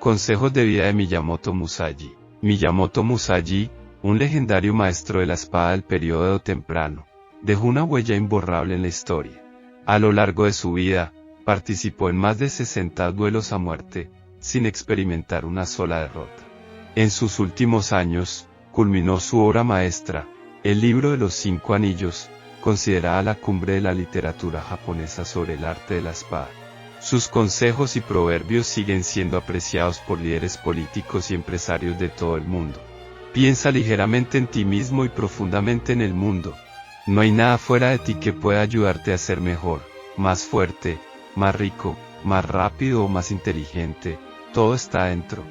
Consejos de vida de Miyamoto Musashi. Miyamoto Musashi, un legendario maestro de la espada del período temprano, dejó una huella imborrable en la historia. A lo largo de su vida, participó en más de 60 duelos a muerte, sin experimentar una sola derrota. En sus últimos años, culminó su obra maestra, el libro de los 5 anillos, considerada la cumbre de la literatura japonesa sobre el arte de la espada. Sus consejos y proverbios siguen siendo apreciados por líderes políticos y empresarios de todo el mundo. Piensa ligeramente en ti mismo y profundamente en el mundo. No hay nada fuera de ti que pueda ayudarte a ser mejor, más fuerte, más rico, más rápido o más inteligente. Todo está dentro.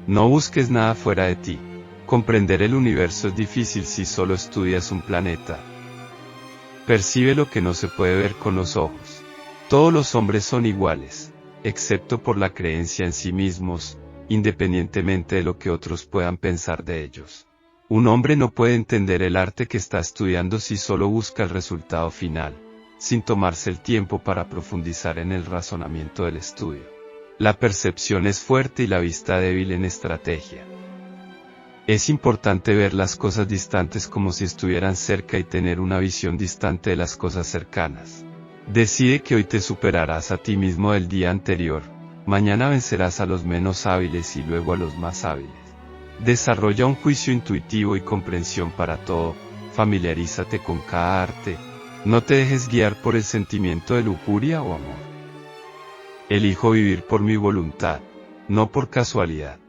No busques nada fuera de ti. Comprender el universo es difícil si solo estudias un planeta. Percibe lo que no se puede ver con los ojos. Todos los hombres son iguales, excepto por la creencia en sí mismos, independientemente de lo que otros puedan pensar de ellos. Un hombre no puede entender el arte que está estudiando si solo busca el resultado final, sin tomarse el tiempo para profundizar en el razonamiento del estudio. La percepción es fuerte y la vista débil en estrategia. Es importante ver las cosas distantes como si estuvieran cerca y tener una visión distante de las cosas cercanas. Decide que hoy te superarás a ti mismo del día anterior, mañana vencerás a los menos hábiles y luego a los más hábiles. Desarrolla un juicio intuitivo y comprensión para todo, familiarízate con cada arte, no te dejes guiar por el sentimiento de lujuria o amor. Elijo vivir por mi voluntad, no por casualidad.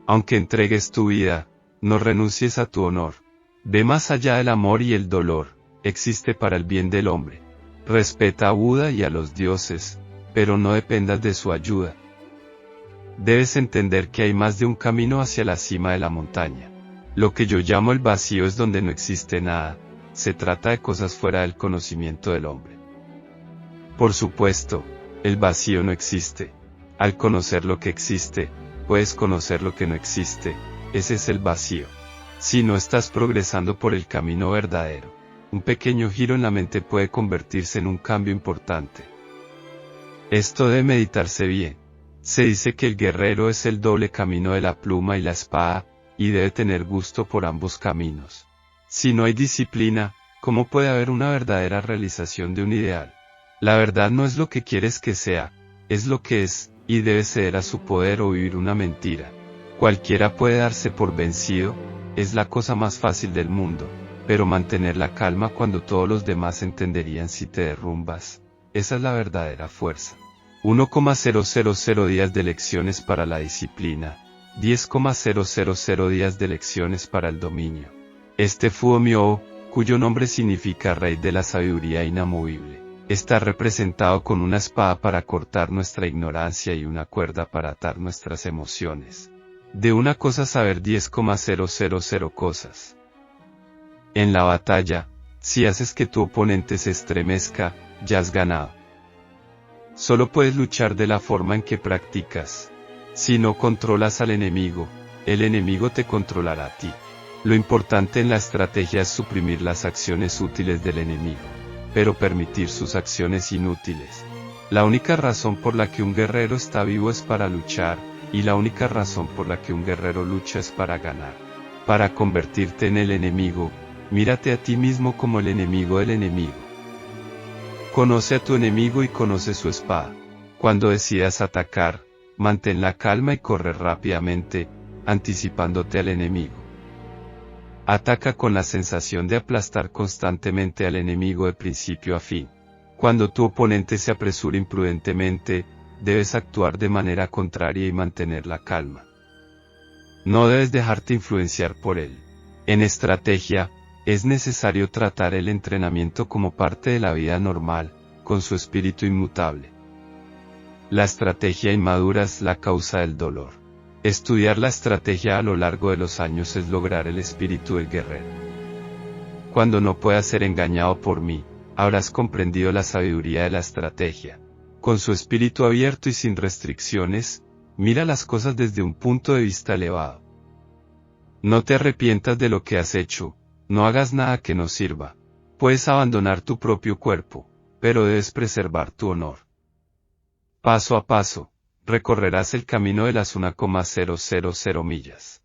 Aunque entregues tu vida, no renuncies a tu honor. Ve más allá del amor y el dolor, existe para el bien del hombre. Respeta a Buda y a los dioses, pero no dependas de su ayuda. Debes entender que hay más de un camino hacia la cima de la montaña. Lo que yo llamo el vacío es donde no existe nada, se trata de cosas fuera del conocimiento del hombre. Por supuesto, el vacío no existe. Al conocer lo que existe, puedes conocer lo que no existe, ese es el vacío. Si no estás progresando por el camino verdadero, un pequeño giro en la mente puede convertirse en un cambio importante. Esto debe meditarse bien. Se dice que el guerrero es el doble camino de la pluma y la espada, y debe tener gusto por ambos caminos. Si no hay disciplina, ¿cómo puede haber una verdadera realización de un ideal? La verdad no es lo que quieres que sea, es lo que es, y debe ceder a su poder o vivir una mentira. Cualquiera puede darse por vencido, es la cosa más fácil del mundo. Pero mantener la calma cuando todos los demás entenderían si te derrumbas, esa es la verdadera fuerza. 1,000 días de lecciones para la disciplina, 10,000 días de lecciones para el dominio. Este Fuomyo, cuyo nombre significa Rey de la Sabiduría Inamovible, está representado con una espada para cortar nuestra ignorancia y una cuerda para atar nuestras emociones. De una cosa saber 10,000 cosas. En la batalla, si haces que tu oponente se estremezca, ya has ganado. Solo puedes luchar de la forma en que practicas. Si no controlas al enemigo, el enemigo te controlará a ti. Lo importante en la estrategia es suprimir las acciones útiles del enemigo, pero permitir sus acciones inútiles. La única razón por la que un guerrero está vivo es para luchar, y la única razón por la que un guerrero lucha es para ganar. Para convertirte en el enemigo, mírate a ti mismo como el enemigo del enemigo. Conoce a tu enemigo y conoce su espada. Cuando decidas atacar, mantén la calma y corre rápidamente, anticipándote al enemigo. Ataca con la sensación de aplastar constantemente al enemigo de principio a fin. Cuando tu oponente se apresura imprudentemente, debes actuar de manera contraria y mantener la calma. No debes dejarte influenciar por él. En estrategia, es necesario tratar el entrenamiento como parte de la vida normal, con su espíritu inmutable. La estrategia inmadura es la causa del dolor. Estudiar la estrategia a lo largo de los años es lograr el espíritu del guerrero. Cuando no puedas ser engañado por mí, habrás comprendido la sabiduría de la estrategia. Con su espíritu abierto y sin restricciones, mira las cosas desde un punto de vista elevado. No te arrepientas de lo que has hecho. No hagas nada que no sirva. Puedes abandonar tu propio cuerpo, pero debes preservar tu honor. Paso a paso, recorrerás el camino de las 1,000 millas.